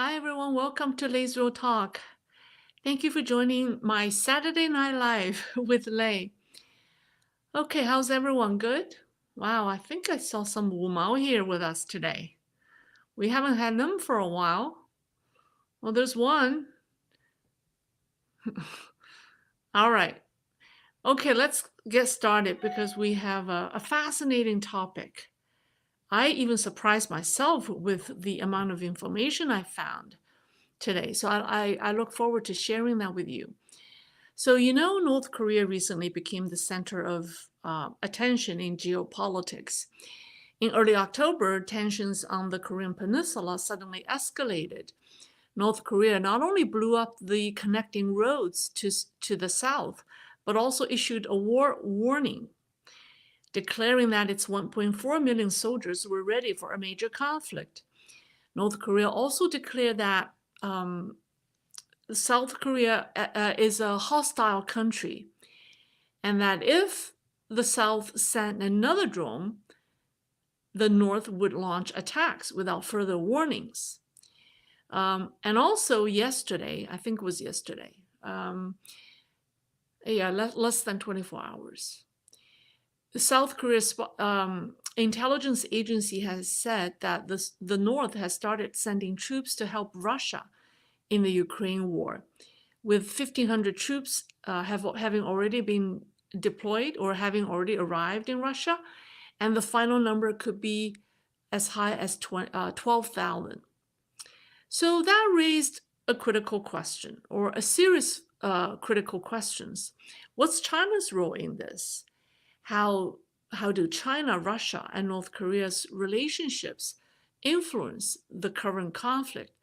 Hi everyone, welcome to Leisrealtalk. Thank you for joining my Saturday Night Live with Lei. Okay, how's everyone? Good? Wow, I think I saw some Wu Mao here with us today. We haven't had them for a while. Well, there's one. All right. Okay, let's get started because we have a fascinating topic. I even surprised myself with the amount of information I found today. So I look forward to sharing that with you. So, North Korea recently became the center of attention in geopolitics. In early October, tensions on the Korean Peninsula suddenly escalated. North Korea not only blew up the connecting roads to the south, but also issued a war warning, declaring that its 1.4 million soldiers were ready for a major conflict. North Korea also declared that South Korea is a hostile country and that if the South sent another drone, the North would launch attacks without further warnings. And also yesterday, I think it was yesterday, less than 24 hours, the South Korea's intelligence agency has said that the North has started sending troops to help Russia in the Ukraine war, with 1,500 troops having already been deployed or having already arrived in Russia, and the final number could be as high as 12,000. So that raised a critical question, or a series critical questions. What's China's role in this? How do China, Russia, and North Korea's relationships influence the current conflict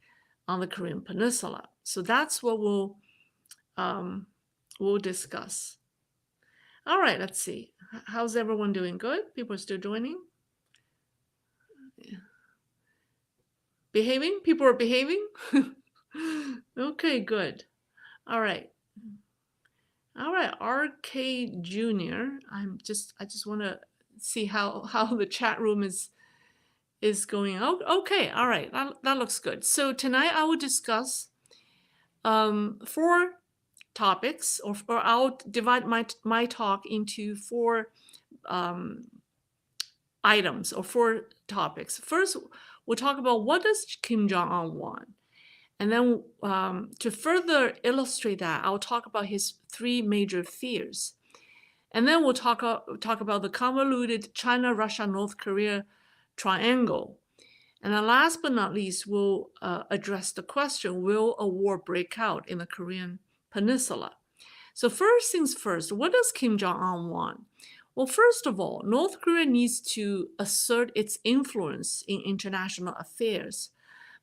on the Korean Peninsula? So that's what we'll discuss. All right, let's see. How's everyone doing? Good? People are still joining? Yeah. Behaving? People are behaving? Okay, good. All right. All right, RK Junior. I just want to see how the chat room is going. Oh, okay, all right. That looks good. So tonight I will discuss four topics, or I'll divide my talk into four items or four topics. First, we'll talk about what does Kim Jong-un want, and then to further illustrate that, I'll talk about his three major fears, and then we'll talk about the convoluted China, Russia, North Korea triangle, and then last but not least, we'll address the question: will a war break out in the Korean Peninsula? So first things first, what does Kim Jong-un want? Well, first of all, North Korea needs to assert its influence in international affairs,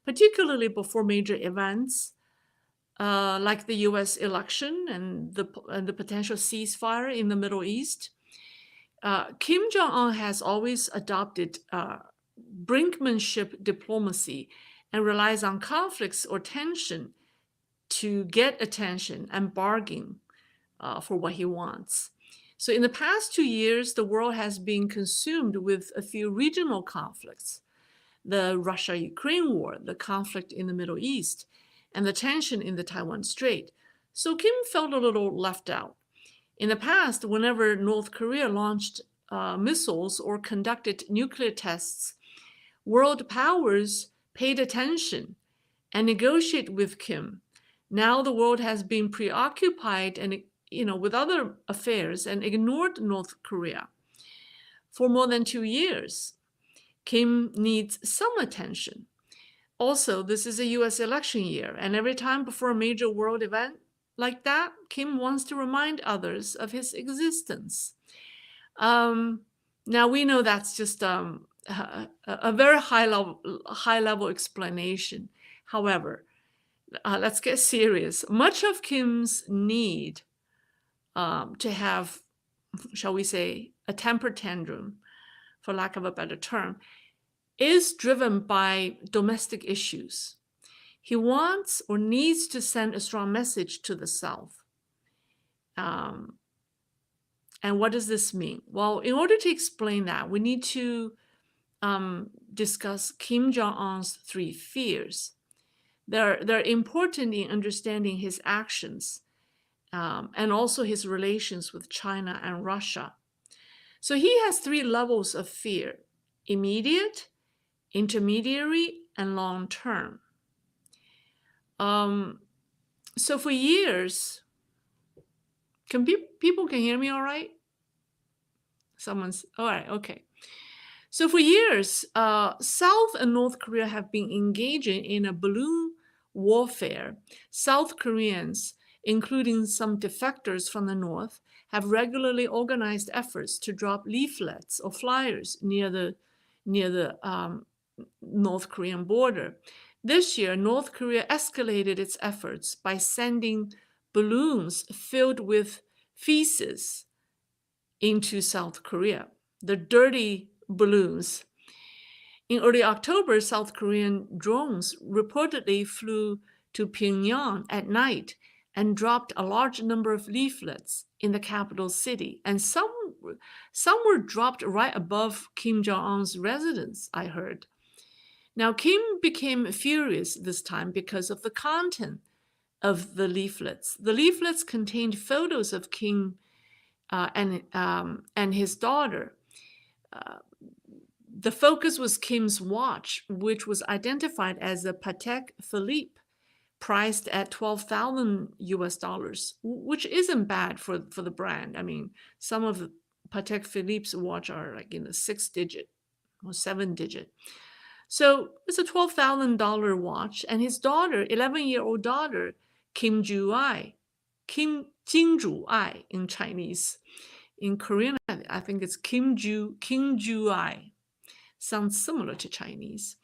particularly before major events like the US election and the potential ceasefire in the Middle East. Kim Jong-un has always adopted brinkmanship diplomacy and relies on conflicts or tension to get attention and bargain for what he wants. So in the past 2 years, the world has been consumed with a few regional conflicts: the Russia-Ukraine war, the conflict in the Middle East, and the tension in the Taiwan Strait. So Kim felt a little left out. In the past, whenever North Korea launched missiles or conducted nuclear tests, world powers paid attention and negotiated with Kim. Now the world has been preoccupied and with other affairs and ignored North Korea for more than 2 years. Kim needs some attention. Also, this is a US election year, and every time before a major world event like that, Kim wants to remind others of his existence. Now we know that's just a very high level explanation. However, let's get serious. Much of Kim's need to have, shall we say, a temper tantrum, for lack of a better term, is driven by domestic issues. He wants or needs to send a strong message to the South. And what does this mean? Well, in order to explain that, we need to discuss Kim Jong-un's three fears. They're important in understanding his actions, and also his relations with China and Russia. So he has three levels of fear: immediate, intermediary, and long term. So for years, people can hear me all right? Someone's all right, okay. So for years, South and North Korea have been engaging in a balloon warfare. South Koreans, including some defectors from the North, have regularly organized efforts to drop leaflets or flyers near the North Korean border. This year, North Korea escalated its efforts by sending balloons filled with feces into South Korea. The dirty balloons. In early October, South Korean drones reportedly flew to Pyongyang at night and dropped a large number of leaflets in the capital city. And some were dropped right above Kim Jong-un's residence, I heard. Now, Kim became furious this time because of the content of the leaflets. The leaflets contained photos of Kim and his daughter. The focus was Kim's watch, which was identified as a Patek Philippe, priced at $12,000, which isn't bad for the brand. I mean, some of the Patek Philippe's watch are like in the 6-digit or 7-digit. So it's a $12,000 watch, and his daughter, 11-year-old daughter, Kim Ju-ai, Kim Jing-ju-ai in Chinese. In Korean, I think it's Kim Ju-ai. Sounds similar to Chinese.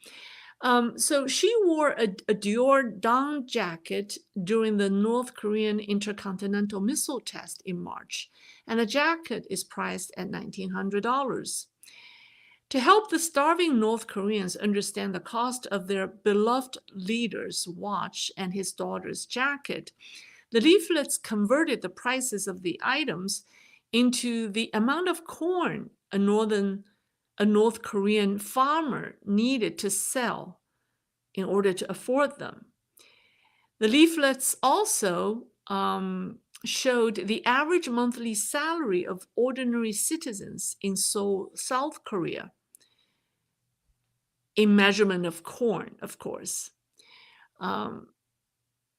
So she wore a Dior down jacket during the North Korean intercontinental missile test in March, and the jacket is priced at $1,900. To help the starving North Koreans understand the cost of their beloved leader's watch and his daughter's jacket, the leaflets converted the prices of the items into the amount of corn a North Korean farmer needed to sell in order to afford them. The leaflets also showed the average monthly salary of ordinary citizens in Seoul, South Korea, in measurement of corn, of course.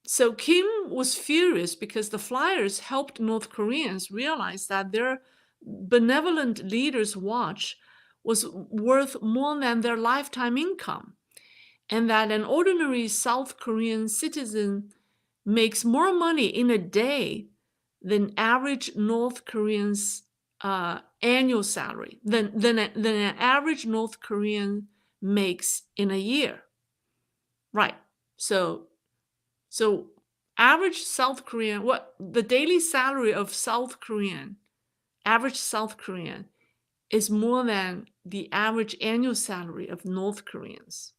So Kim was furious because the flyers helped North Koreans realize that their benevolent leader's watch was worth more than their lifetime income, and that an ordinary South Korean citizen makes more money in a day than average North Korean's annual salary, than an average North Korean makes in a year. Right. So average South Korean, what the daily salary of average South Korean is more than the average annual salary of North Koreans.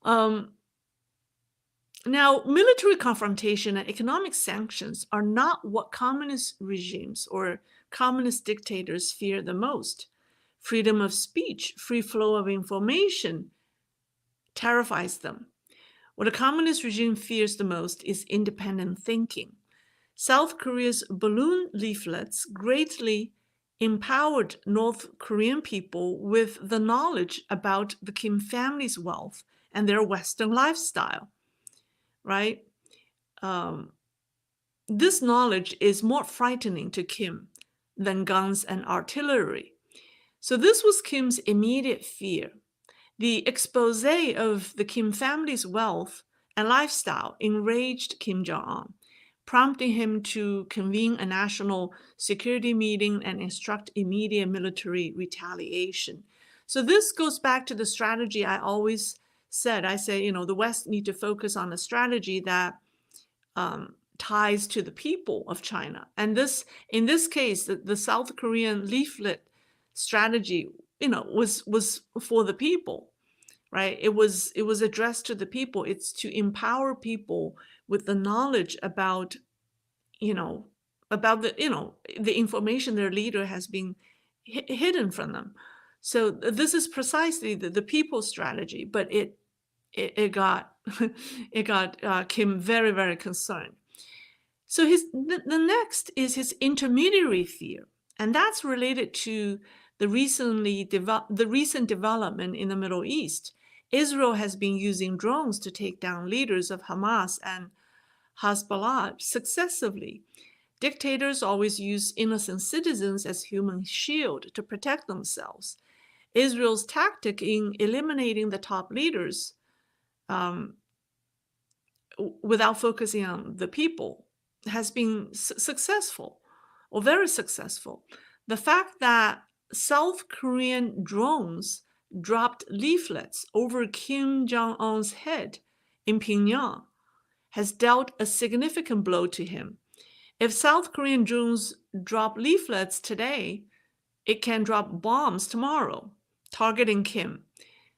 Now, military confrontation and economic sanctions are not what communist regimes or communist dictators fear the most. Freedom of speech, free flow of information terrifies them. What a communist regime fears the most is independent thinking. South Korea's balloon leaflets greatly empowered North Korean people with the knowledge about the Kim family's wealth and their Western lifestyle, right? This knowledge is more frightening to Kim than guns and artillery. So this was Kim's immediate fear. The expose of the Kim family's wealth and lifestyle enraged Kim Jong-un, prompting him to convene a national security meeting and instruct immediate military retaliation. So this goes back to the strategy I always said. I say, the West need to focus on a strategy that ties to the people of China. And in this case, the South Korean leaflet strategy, was for the people, right? It was addressed to the people. It's to empower people with the knowledge about the information their leader has been hidden from them. So this is precisely the people strategy, but it it got it got Kim very, very concerned. So the next is his intermediary fear, and that's related to the recent development in the Middle East. Israel has been using drones to take down leaders of Hamas and Hezbollah successively. Dictators always use innocent citizens as human shield to protect themselves. Israel's tactic in eliminating the top leaders um, without focusing on the people has been successful or very successful. The fact that South Korean drones dropped leaflets over Kim Jong-un's head in Pyongyang has dealt a significant blow to him. If South Korean drones drop leaflets today, it can drop bombs tomorrow, targeting Kim.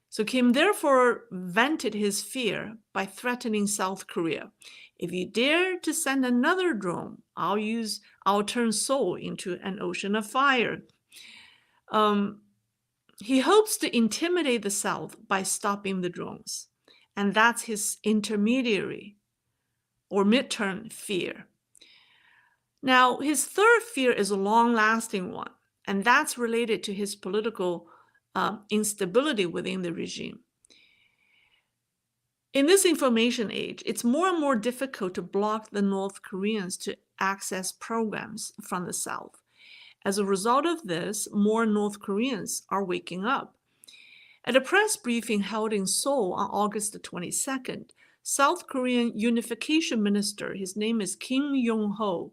So Kim therefore vented his fear by threatening South Korea. If you dare to send another drone, I'll turn Seoul into an ocean of fire. He hopes to intimidate the South by stopping the drones. And that's his intermediary or midterm fear. Now, his third fear is a long-lasting one, and that's related to his political instability within the regime. In this information age, it's more and more difficult to block the North Koreans to access programs from the South. As a result of this, more North Koreans are waking up. At a press briefing held in Seoul on August the 22nd, South Korean Unification Minister, his name is Kim Jong-un,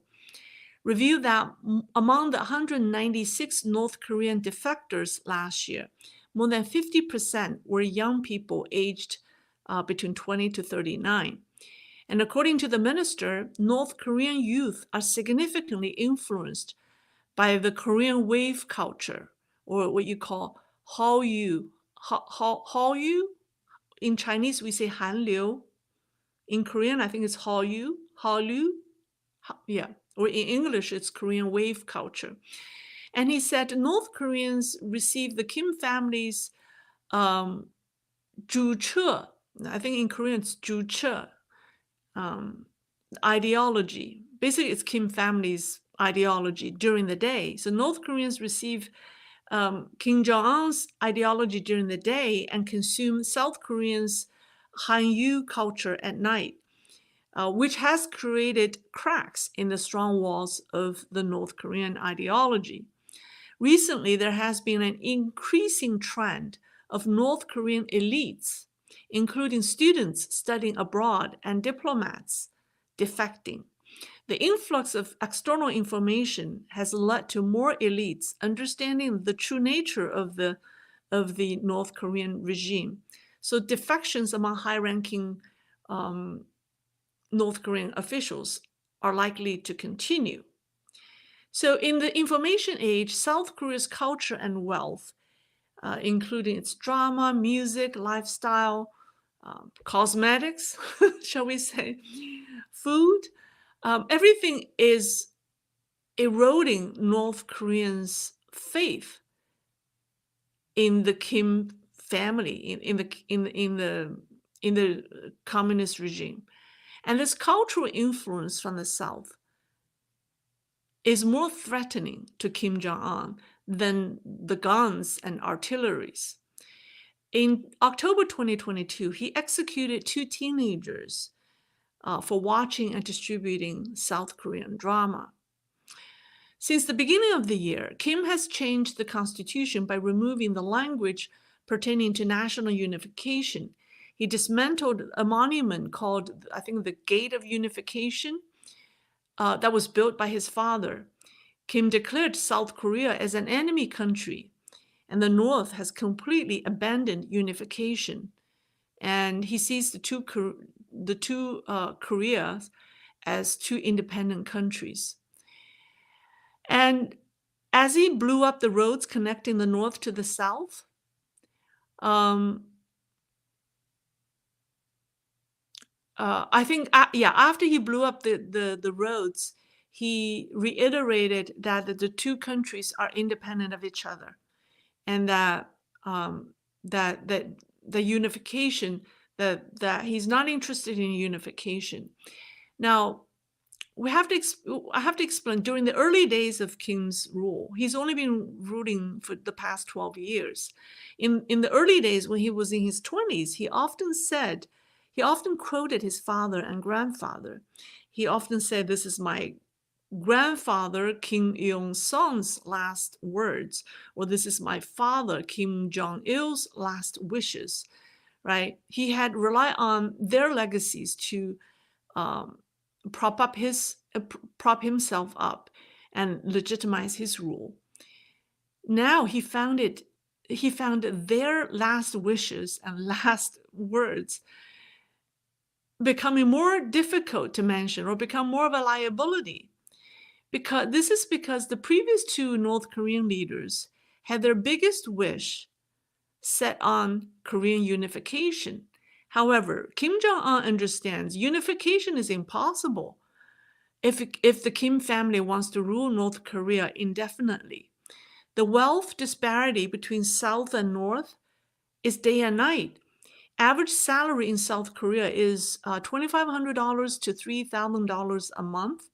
revealed that among the 196 North Korean defectors last year, more than 50% were young people aged between 20 to 39. And according to the minister, North Korean youth are significantly influenced by the Korean wave culture, or what you call Hallyu. Hallyu? In Chinese, we say Hanliu. In Korean, I think it's Hallyu. Hallyu? Yeah. Or in English, it's Korean wave culture. And he said North Koreans receive the Kim family's 주체, I think in Korean it's 주체, ideology. Basically, it's Kim family's ideology during the day. So North Koreans receive Kim Jong-un's ideology during the day and consume South Koreans' Hanyu culture at night, which has created cracks in the strong walls of the North Korean ideology. Recently, there has been an increasing trend of North Korean elites, including students studying abroad and diplomats, defecting. The influx of external information has led to more elites understanding the true nature of the North Korean regime. So defections among high-ranking North Korean officials are likely to continue. So in the information age, South Korea's culture and wealth, including its drama, music, lifestyle, cosmetics, shall we say, food, everything is eroding North Koreans' faith in the Kim family, in the communist regime. And this cultural influence from the South is more threatening to Kim Jong-un than the guns and artilleries. In October 2022, he executed 2 teenagers for watching and distributing South Korean drama. Since the beginning of the year, Kim has changed the constitution by removing the language pertaining to national unification. He dismantled a monument called, I think, the Gate of Unification that was built by his father. Kim declared South Korea as an enemy country, and the North has completely abandoned unification. And he sees the two Koreas as 2 independent countries. And as he blew up the roads connecting the North to the South, I think, after he blew up the roads, he reiterated that the 2 countries are independent of each other, and that the unification that he's not interested in unification. Now, I have to explain, during the early days of Kim's rule, he's only been ruling for the past 12 years. In the early days, when he was in his 20s, he often quoted his father and grandfather. He often said, "This is my grandfather Kim Il-sung's last words," or "This is my father Kim Jong-il's last wishes," right? He had relied on their legacies to um, prop himself up and legitimize his rule. Now he found their last wishes and last words becoming more difficult to mention or become more of a liability. Because the previous two North Korean leaders had their biggest wish set on Korean unification. However, Kim Jong-un understands unification is impossible if the Kim family wants to rule North Korea indefinitely. The wealth disparity between South and North is day and night. Average salary in South Korea is $2,500 to $3,000 a month.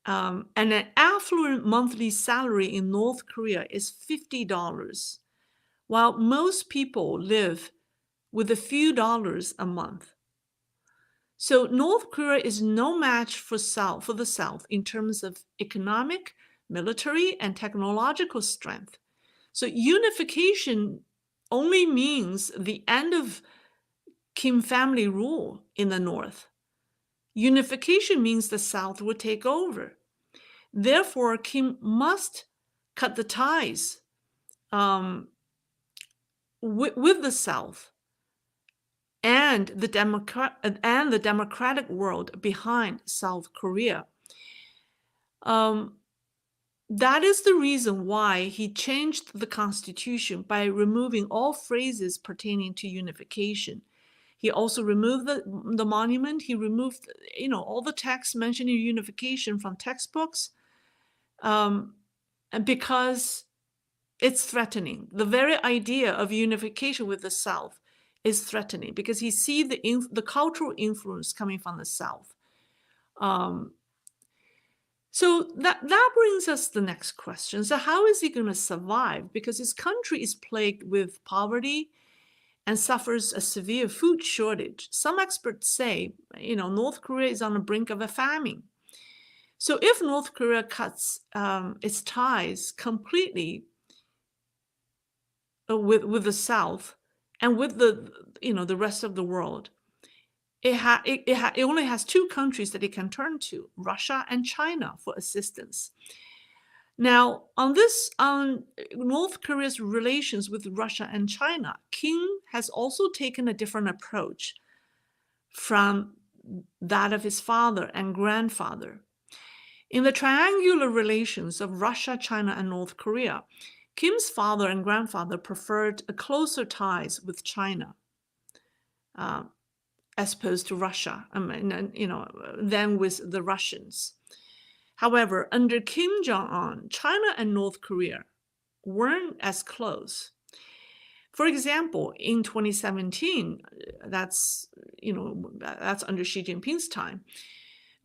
And an affluent monthly salary in North Korea is $50, while most people live with a few dollars a month. So North Korea is no match for the South in terms of economic, military, and technological strength. So unification only means the end of Kim family rule in the North. Unification means the South will take over. Therefore, Kim must cut the ties with the South and the democratic world behind South Korea. That is the reason why he changed the constitution by removing all phrases pertaining to unification. He also removed the monument. He removed, all the text mentioning unification from textbooks, and because it's threatening. The very idea of unification with the South is threatening because he sees the cultural influence coming from the South. So that brings us to the next question. So how is he going to survive? Because his country is plagued with poverty and suffers a severe food shortage. Some experts say, North Korea is on the brink of a famine. So if North Korea cuts its ties completely with the South and with the rest of the world, it only has two countries that it can turn to, Russia and China, for assistance. Now, on North Korea's relations with Russia and China, Kim has also taken a different approach from that of his father and grandfather. In the triangular relations of Russia, China, and North Korea, Kim's father and grandfather preferred closer ties with China, as opposed to Russia, than with the Russians. However, under Kim Jong-un, China and North Korea weren't as close. For example, in 2017, that's under Xi Jinping's time,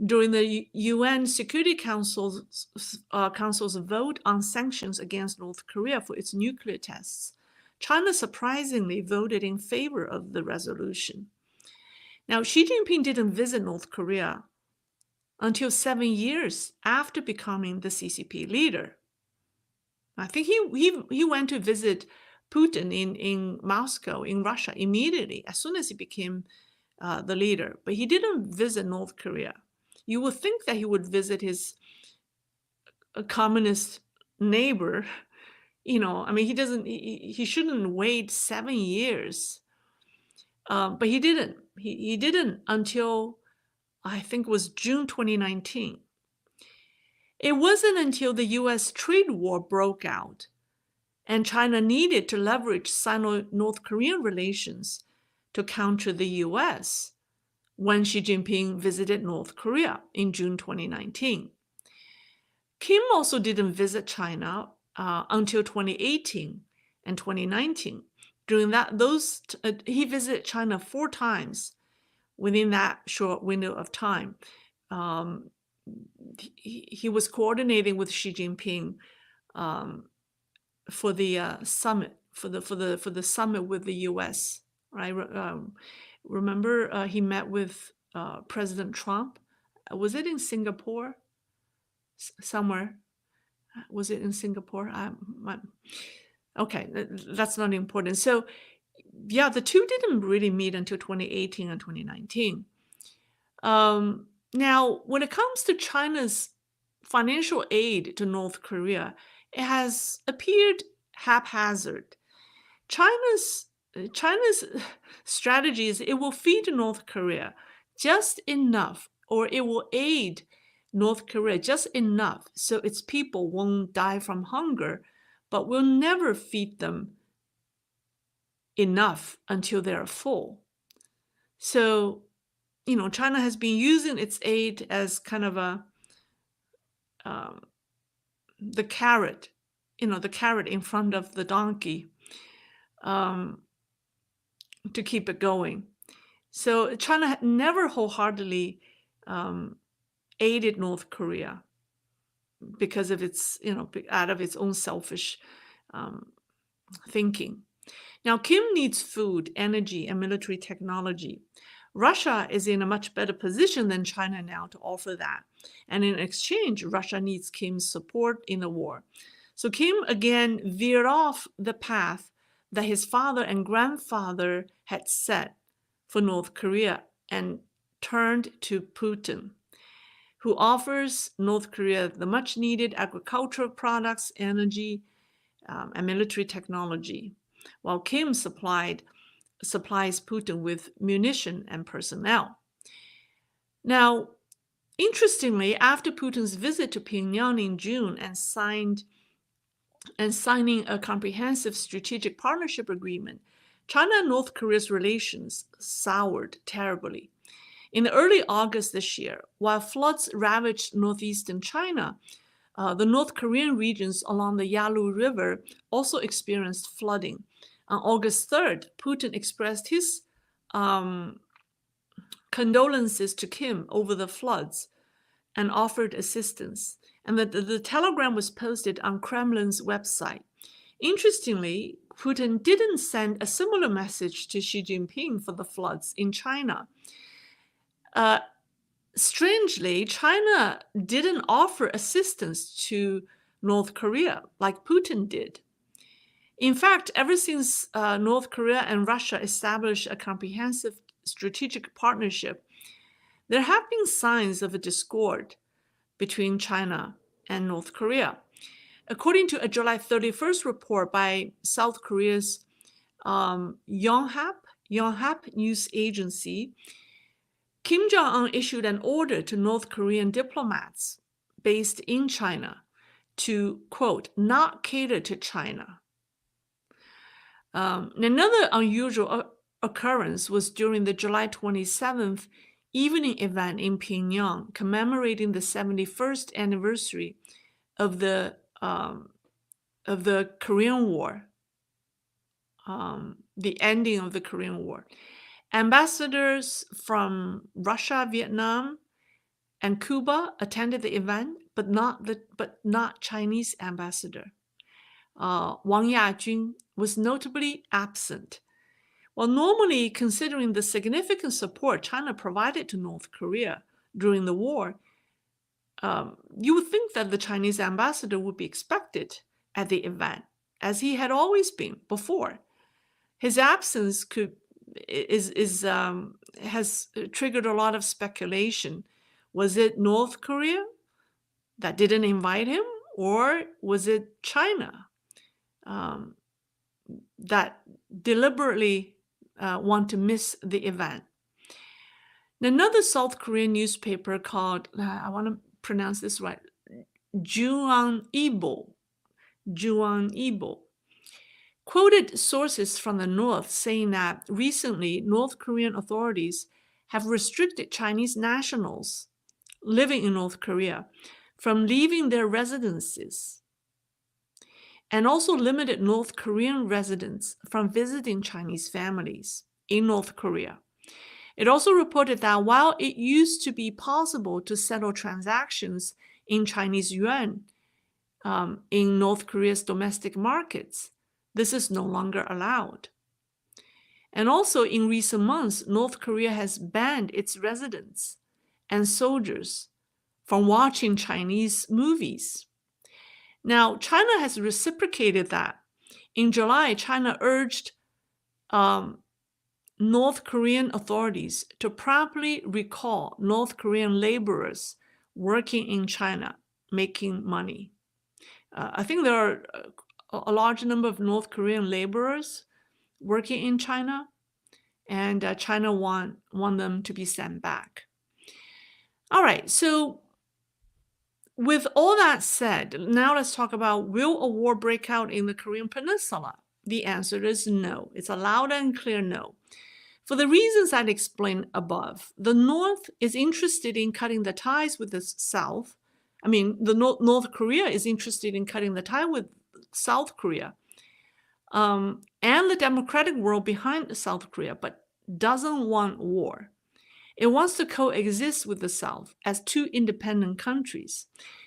during the UN Security Council's vote on sanctions against North Korea for its nuclear tests, China surprisingly voted in favor of the resolution. Now, Xi Jinping didn't visit North Korea until 7 years after becoming the CCP leader. I think he went to visit Putin in Moscow, in Russia, immediately, as soon as he became the leader. But he didn't visit North Korea. You would think that he would visit his communist neighbor. He shouldn't wait 7 years. But he didn't. He didn't until, I think it was June 2019. It wasn't until the US trade war broke out and China needed to leverage Sino-North Korean relations to counter the US when Xi Jinping visited North Korea in June 2019. Kim also didn't visit China until 2018 and 2019. During he visited China 4 times within that short window of time. Um, he was coordinating with Xi Jinping um, for the summit, for the summit with the U.S. Right? Remember, he met with President Trump. Was it in Singapore? Somewhere? Was it in Singapore? Okay, that's not important. So, yeah, the two didn't really meet until 2018 and 2019. Now, when it comes to China's financial aid to North Korea, it has appeared haphazard. China's strategy is it will feed North Korea just enough, or it will aid North Korea just enough so its people won't die from hunger, but will never feed them enough until they're full. So, China has been using its aid as kind of the carrot, the carrot in front of the donkey, to keep it going. So China never wholeheartedly aided North Korea because of its, out of its own selfish thinking. Now, Kim needs food, energy, and military technology. Russia is in a much better position than China now to offer that. And in exchange, Russia needs Kim's support in the war. So Kim again veered off the path that his father and grandfather had set for North Korea and turned to Putin, who offers North Korea the much needed agricultural products, energy, and military technology, while Kim supplies Putin with munition and personnel. Now, interestingly, after Putin's visit to Pyongyang in June and signing a comprehensive strategic partnership agreement, China and North Korea's relations soured terribly. In early August this year, while floods ravaged northeastern China, the North Korean regions along the Yalu River also experienced flooding. On August 3rd, Putin expressed his condolences to Kim over the floods and offered assistance. And the telegram was posted on Kremlin's website. Interestingly, Putin didn't send a similar message to Xi Jinping for the floods in China. Strangely, China didn't offer assistance to North Korea like Putin did. In fact, ever since North Korea and Russia established a comprehensive strategic partnership, there have been signs of a discord between China and North Korea. According to a July 31st report by South Korea's Yonhap news agency, Kim Jong-un issued an order to North Korean diplomats based in China to, quote, not cater to China. Another unusual occurrence was during the July 27th evening event in Pyongyang, commemorating the 71st anniversary of the Korean War, the ending of the Korean War. Ambassadors from Russia, Vietnam, and Cuba attended the event, but not Chinese ambassador. Wang Yajun was notably absent. Well, normally, considering the significant support China provided to North Korea during the war, you would think that the Chinese ambassador would be expected at the event, as he had always been before. His absence has triggered a lot of speculation. Was it North Korea that didn't invite him, or was it China that deliberately want to miss the event? Another South Korean newspaper called, I want to pronounce this right, Juan-ilbo, quoted sources from the North saying that recently North Korean authorities have restricted Chinese nationals living in North Korea from leaving their residences. and also limited North Korean residents from visiting Chinese families in North Korea. It also reported that while it used to be possible to settle transactions in Chinese yuan in North Korea's domestic markets, this is no longer allowed. And also in recent months, North Korea has banned its residents and soldiers from watching Chinese movies. Now, China has reciprocated that. In July, China urged North Korean authorities to promptly recall North Korean laborers working in China, making money. I think there are a large number of North Korean laborers working in China, and China want them to be sent back. All right, so with all that said, now let's talk about, will a war break out in the Korean Peninsula? The answer is no. It's a loud and clear no. For the reasons I explained above, the North is interested in cutting the ties with the South. I mean, North Korea is interested in cutting the tie with South Korea and the democratic world behind South Korea, but doesn't want war. It wants to coexist with the South as two independent countries.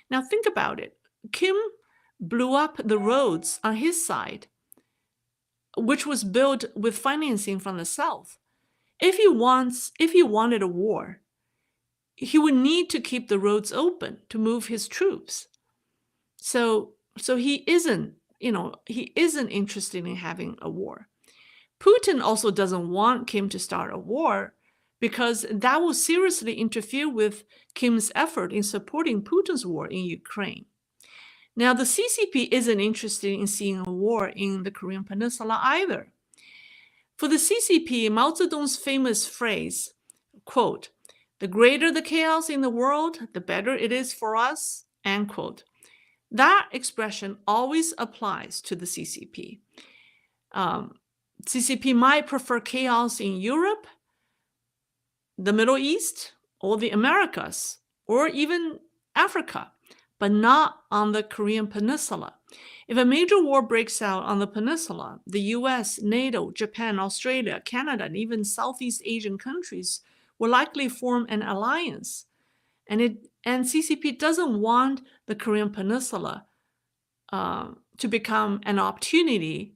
Now think about it. Kim blew up the roads on his side, which was built with financing from the South. If he wanted a war, he would need to keep the roads open to move his troops. So he isn't interested in having a war. Putin also doesn't want Kim to start a war because that will seriously interfere with Kim's effort in supporting Putin's war in Ukraine. Now, the CCP isn't interested in seeing a war in the Korean Peninsula either. For the CCP, Mao Zedong's famous phrase, quote, "The greater the chaos in the world, the better it is for us," end quote. That expression always applies to the CCP. CCP might prefer chaos in Europe, the Middle East, or the Americas, or even Africa, but not on the Korean Peninsula. If a major war breaks out on the peninsula, the US, NATO, Japan, Australia, Canada, and even Southeast Asian countries will likely form an alliance. And CCP doesn't want the Korean Peninsula to become an opportunity,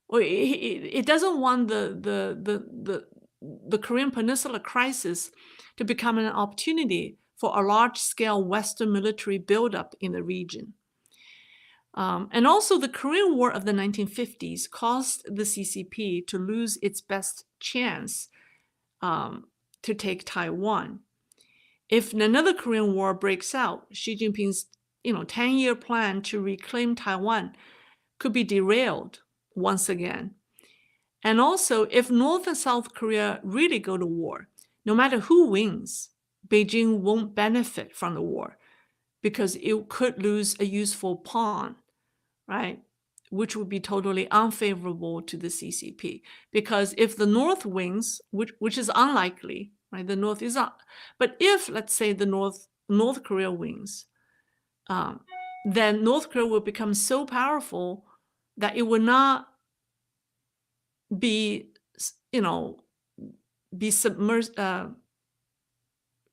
or it doesn't want the Korean Peninsula crisis to become an opportunity for a large-scale Western military buildup in the region. And also, the Korean War of the 1950s caused the CCP to lose its best chance to take Taiwan. If another Korean War breaks out, Xi Jinping's 10-year plan to reclaim Taiwan could be derailed once again. And also, if North and South Korea really go to war, no matter who wins, Beijing won't benefit from the war because it could lose a useful pawn, right? Which would be totally unfavorable to the CCP. Because if the North wins, which is unlikely, right? The North is not. But if, let's say, the North Korea wins, then North Korea will become so powerful that it will not be submerged.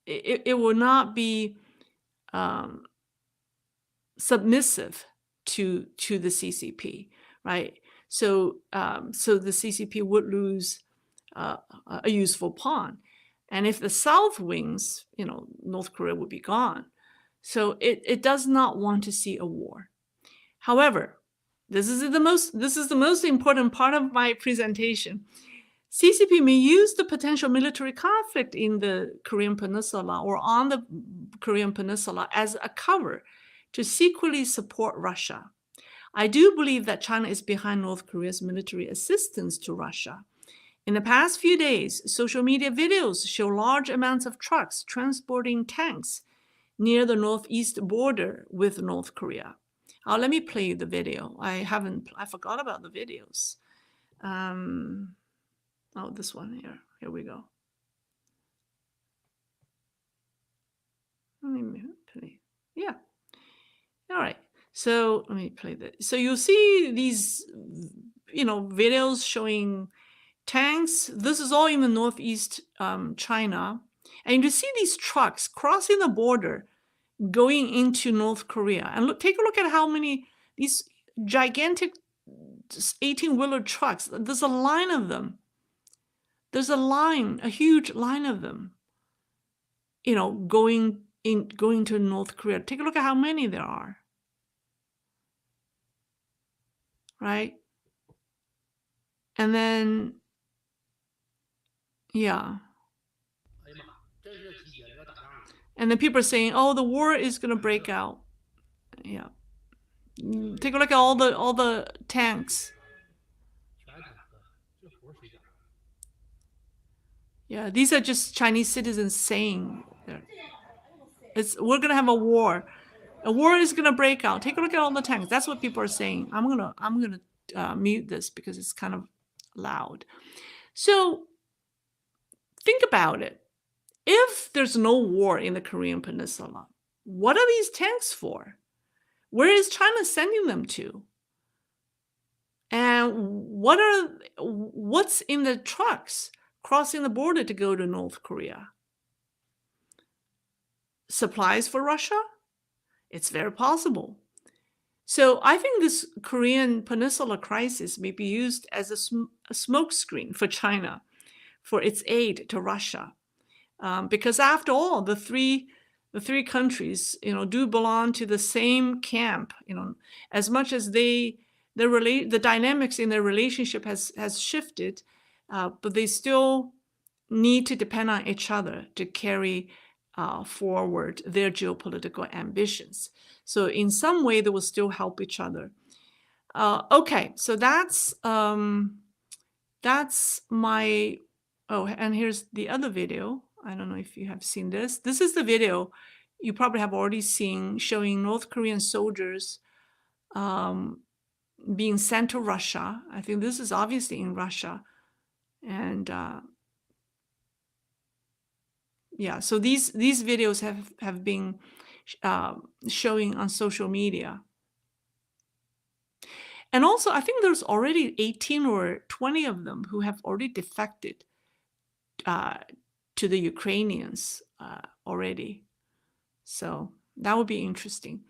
It will not be submissive to the CCP, right? So the CCP would lose a useful pawn, and if the South wins, North Korea would be gone. So it does not want to see a war. However, this is the most important part of my presentation. CCP may use the potential military conflict in the Korean Peninsula or on the Korean Peninsula as a cover to secretly support Russia. I do believe that China is behind North Korea's military assistance to Russia. In the past few days, social media videos show large amounts of trucks transporting tanks near the northeast border with North Korea. Let me play you the video. I forgot about the videos. This one here. Here we go. Let me play. Yeah. All right. So let me play that. So you'll see these, videos showing tanks. This is all in the northeast China. And you see these trucks crossing the border going into North Korea. And take a look at how many these gigantic 18-wheeler trucks. There's a line of them. There's a huge line of them, going to North Korea. Take a look at how many there are. Right? And then, yeah. And then people are saying, oh, the war is going to break out. Yeah. Take a look at all the tanks. Yeah, these are just Chinese citizens saying we're going to have a war. A war is going to break out. Take a look at all the tanks. That's what people are saying. I'm going to mute this because it's kind of loud. So think about it. If there's no war in the Korean Peninsula, what are these tanks for? Where is China sending them to? And what's in the trucks crossing the border to go to North Korea? Supplies for Russia? It's very possible. So I think this Korean Peninsula crisis may be used as a smokescreen for China for its aid to Russia. Because after all, the three countries, do belong to the same camp. As much as the dynamics in their relationship has shifted, but they still need to depend on each other to carry forward their geopolitical ambitions. So in some way, they will still help each other. Okay, so that's my. Oh, and here's the other video. I don't know if you have seen this. This is the video you probably have already seen showing North Korean soldiers being sent to Russia. I think this is obviously in Russia. And yeah, so these videos have been showing on social media. And also, I think there's already 18 or 20 of them who have already defected to the Ukrainians already. So that would be interesting.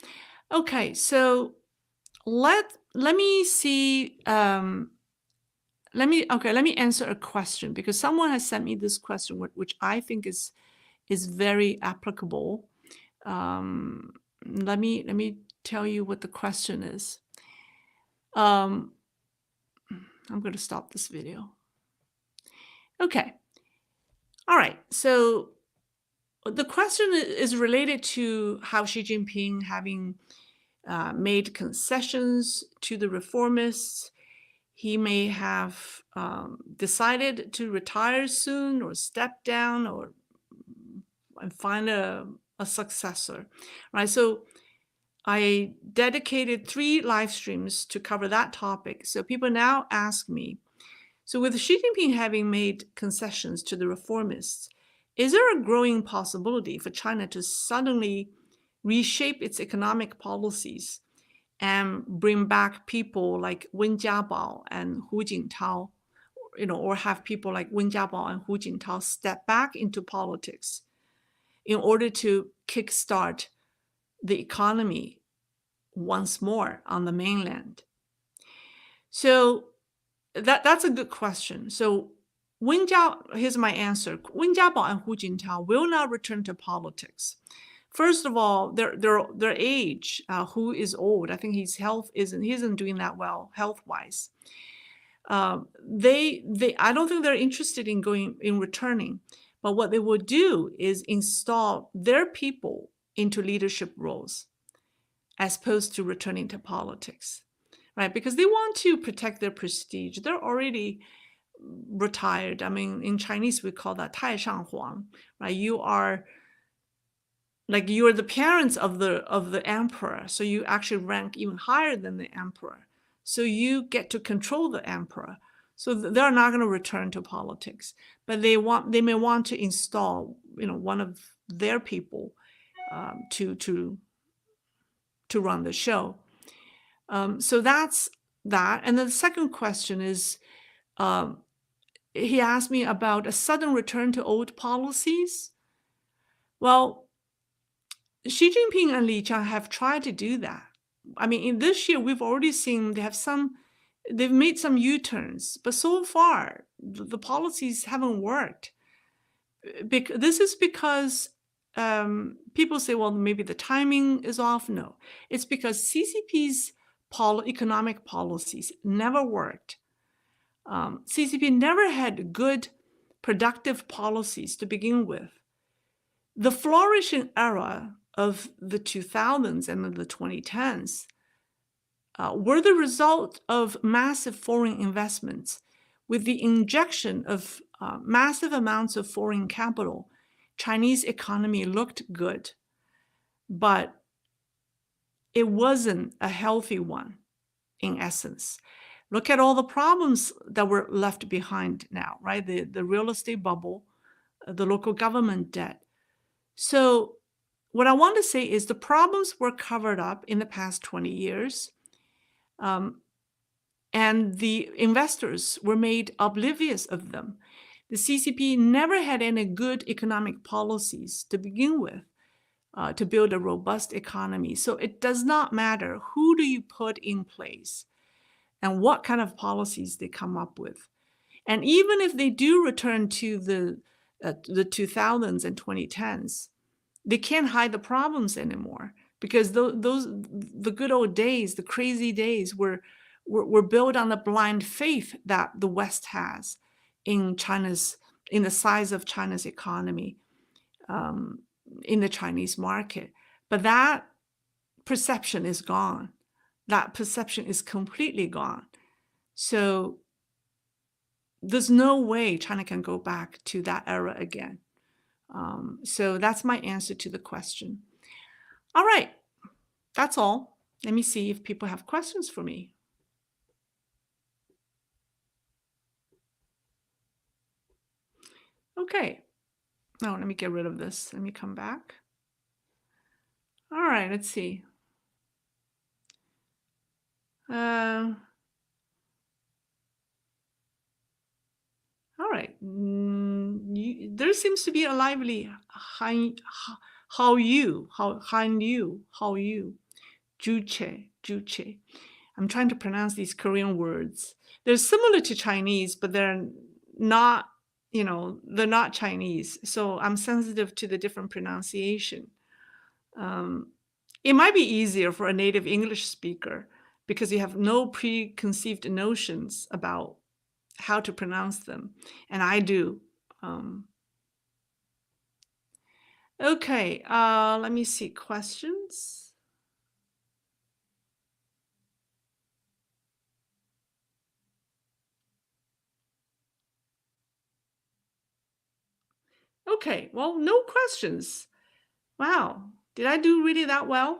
Okay, so let me see. Let me answer a question, because someone has sent me this question, which I think is very applicable. Let me tell you what the question is. I'm going to stop this video. Okay. All right. So the question is related to how Xi Jinping, having made concessions to the reformists, he may have decided to retire soon or step down and find a successor, right? So I dedicated 3 live streams to cover that topic. So people now ask me, so with Xi Jinping having made concessions to the reformists, is there a growing possibility for China to suddenly reshape its economic policies and bring back people like Wen Jiabao and Hu Jintao, or have people like Wen Jiabao and Hu Jintao step back into politics in order to kickstart the economy once more on the mainland? So that's a good question. So here's my answer. Wen Jiabao and Hu Jintao will not return to politics. First of all, their age. Hu is old. I think his health he isn't doing that well health-wise. I don't think they're interested in returning. But what they will do is install their people into leadership roles, as opposed to returning to politics, right? Because they want to protect their prestige. They're already retired. I mean, in Chinese, we call that 太上皇, right? You're the parents of the emperor. So you actually rank even higher than the emperor. So you get to control the emperor. So they're not going to return to politics, but they may want to install, one of their people to run the show. So that's that. And then the second question is, um, he asked me about a sudden return to old policies. Well, Xi Jinping and Li Qiang have tried to do that. I mean, in this year, we've already seen they've made some U-turns, but so far, the policies haven't worked. This is because people say, well, maybe the timing is off. No, it's because CCP's economic policies never worked. CCP never had good, productive policies to begin with. The flourishing era of the 2000s and the 2010s were the result of massive foreign investments. With the injection of massive amounts of foreign capital, Chinese economy looked good, but it wasn't a healthy one in essence. Look at all the problems that were left behind now, right? The real estate bubble, the local government debt. So what I want to say is the problems were covered up in the past 20 years. And the investors were made oblivious of them. The CCP never had any good economic policies to begin with to build a robust economy. So it does not matter who do you put in place and what kind of policies they come up with. And even if they do return to the 2000s and 2010s, they can't hide the problems anymore because the good old days, the crazy days were built on the blind faith that the West has in the size of China's economy, in the Chinese market. But that perception is gone. That perception is completely gone. So there's no way China can go back to that era again. So that's my answer to the question. All right, that's all. Let me see if people have questions for me. Okay. No, let me get rid of this. Let me come back. All right, let's see. All right. There seems to be a lively how you, Juche. I'm trying to pronounce these Korean words. They're similar to Chinese, but they're not, they're not Chinese. So I'm sensitive to the different pronunciation. It might be easier for a native English speaker because you have no preconceived notions about how to pronounce them. And I do. Okay, let me see questions. Okay, well, no questions. Wow, did I do really that well?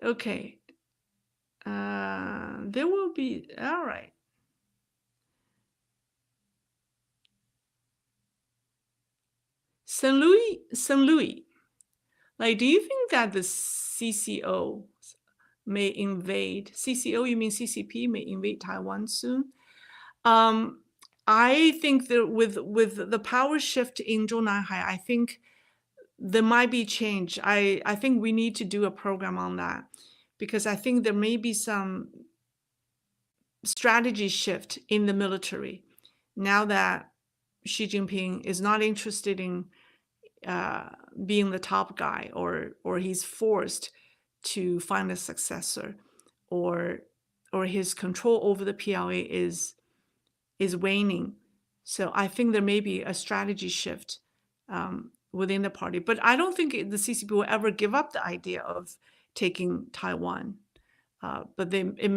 Okay. There will be, all right. St. Louis, like, do you think that the CCO may invade, CCO, you mean CCP, may invade Taiwan soon? I think that with the power shift in Zhongnanhai, I think there might be change. I think we need to do a program on that because I think there may be some strategy shift in the military now that Xi Jinping is not interested in being the top guy, or he's forced to find a successor, or his control over the PLA is waning. So I think there may be a strategy shift within the party. But I don't think the CCP will ever give up the idea of taking Taiwan. But it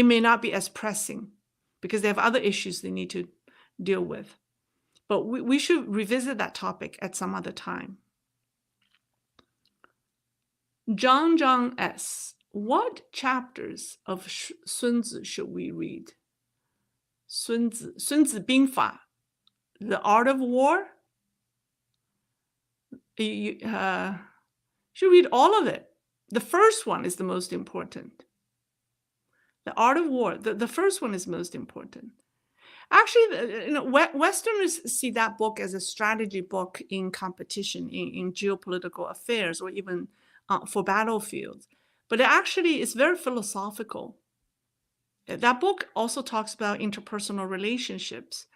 may not be as pressing because they have other issues they need to deal with. But we should revisit that topic at some other time. Zhang S. What chapters of Sun Tzu should we read? Sun Tzu Bing Fa, The Art of War? You should read all of it. The first one is the most important. The Art of War, the first one is most important. Actually, Westerners see that book as a strategy book in competition, in geopolitical affairs, or even for battlefields. But it actually is very philosophical. That book also talks about interpersonal relationships.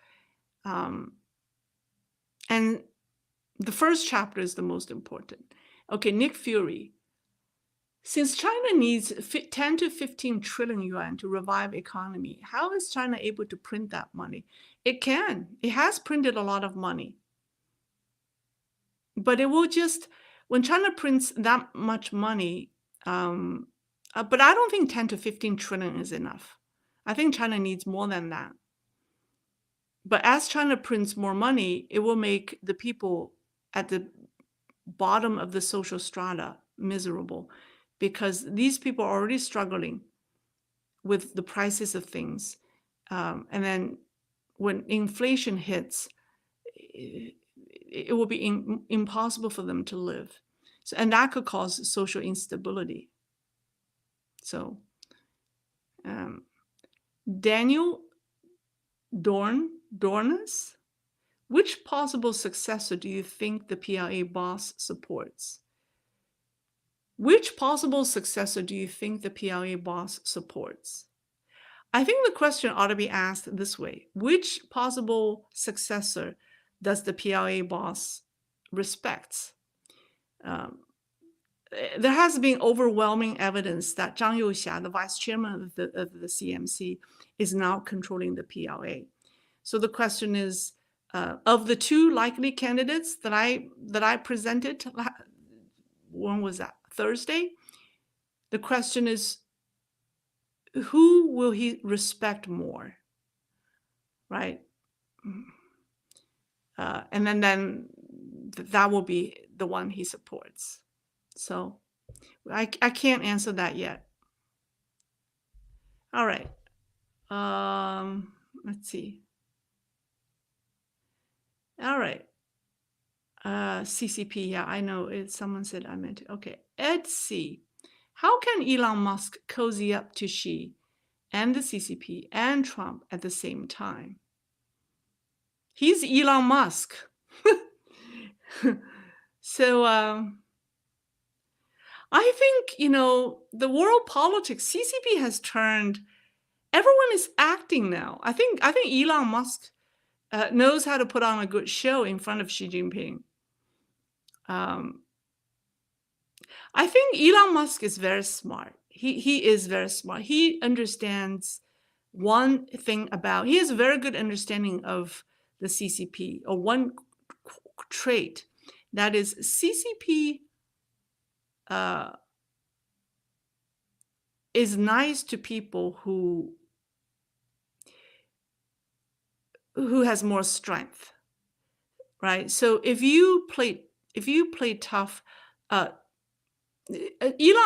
And the first chapter is the most important. Okay, Nick Fury. Since China needs 10 to 15 trillion yuan to revive economy, how is China able to print that money? It can. It has printed a lot of money. But it will just, when China prints that much money, but I don't think 10 to 15 trillion is enough. I think China needs more than that. But as China prints more money, it will make the people at the bottom of the social strata miserable, because these people are already struggling with the prices of things. And then when inflation hits, it will be impossible for them to live. So, and that could cause social instability. So Daniel Dornas, which possible successor do you think the PLA boss supports? Which possible successor do you think the PLA boss supports? I think the question ought to be asked this way. Which possible successor does the PLA boss respect? There has been overwhelming evidence that Zhang Youxia, the vice chairman of the CMC, is now controlling the PLA. So the question is, of the two likely candidates that I presented, when was that? Thursday? The question is, who will he respect more, right? And then that will be the one he supports. So I can't answer that yet. All right. Let's see. All right. CCP, yeah, I know. Someone said I meant it. Okay. Ed C. How can Elon Musk cozy up to Xi and the CCP and Trump at the same time? He's Elon Musk. So I think, the world politics, CCP has turned, everyone is acting now. I think Elon Musk knows how to put on a good show in front of Xi Jinping. I think Elon Musk is very smart. He is very smart. He understands one thing he has a very good understanding of the CCP, or one trait, that is CCP is nice to people who has more strength, right? So if you play tough, Elon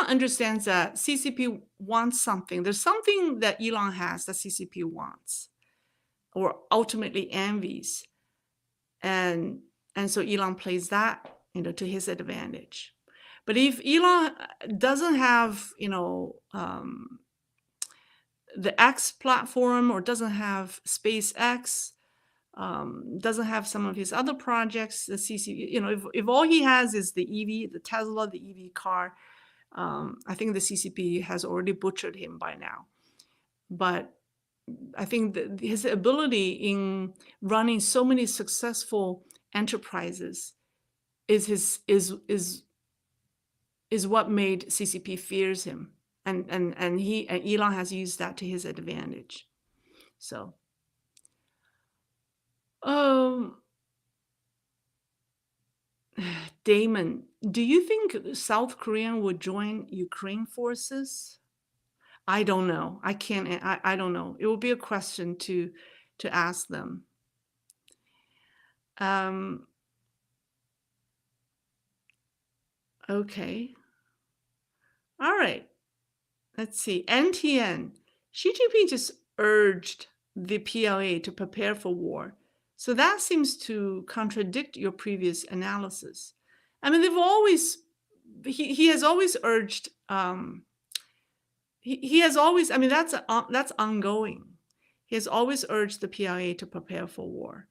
understands that CCP wants something. There's something that Elon has that CCP wants, or ultimately envies, and so Elon plays that, to his advantage. But if Elon doesn't have, the X platform, or doesn't have SpaceX, doesn't have some of his other projects, the CCP, if all he has is the EV, the Tesla, the EV car, I think the CCP has already butchered him by now. But I think that his ability in running so many successful enterprises is what made CCP fears him, and Elon has used that to his advantage. So, Damon, do you think South Korea would join Ukraine forces? I don't know. I can't. I don't know. It would be a question to ask them. Okay. All right. Let's see. NTN. Xi Jinping just urged the PLA to prepare for war. So that seems to contradict your previous analysis. I mean, they've always he has always urged. He has always. I mean, that's ongoing. He has always urged the PLA to prepare for war.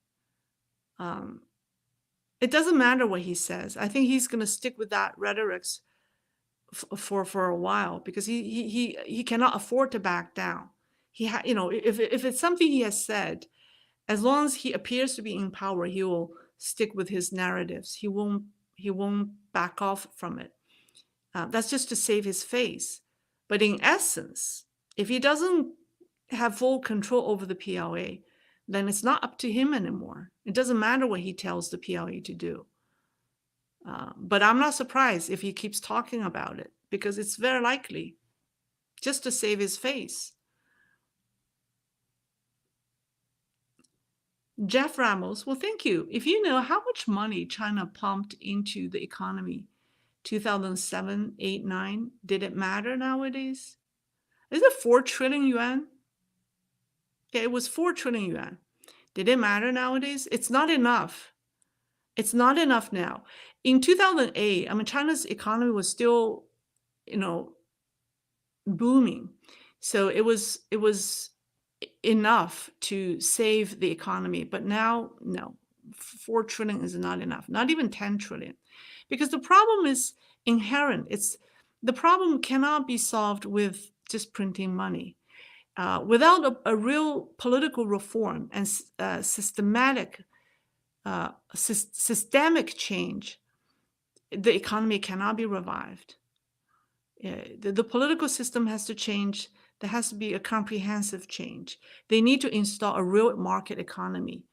Um, it doesn't matter what he says. I think he's going to stick with that rhetoric for a while because he cannot afford to back down. If it's something he has said, as long as he appears to be in power, he will stick with his narratives. He won't back off from it. That's just to save his face. But in essence, if he doesn't have full control over the PLA, then it's not up to him anymore. It doesn't matter what he tells the PLA to do. But I'm not surprised if he keeps talking about it because it's very likely just to save his face. Jeff Ramos, well, thank you. If you know how much money China pumped into the economy 2007, 8, 9, did it matter nowadays? Is it 4 trillion yuan? Yeah, it was 4 trillion yuan. Did it matter nowadays? It's not enough. It's not enough now. In 2008, I mean, China's economy was still, booming. So it was enough to save the economy. But now, no, 4 trillion is not enough, not even 10 trillion. Because the problem is inherent. The problem cannot be solved with just printing money. Without a real political reform and systemic change, the economy cannot be revived. The political system has to change. There has to be a comprehensive change. They need to install a real market economy,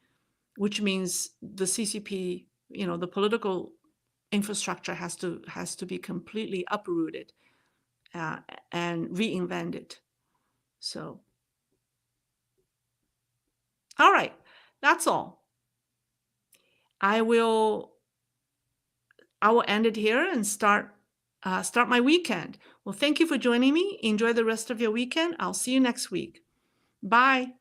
which means the CCP, the political infrastructure has to be completely uprooted and reinvented. So, all right, that's all. I will end it here and start my weekend. Well, thank you for joining me. Enjoy the rest of your weekend. I'll see you next week. Bye.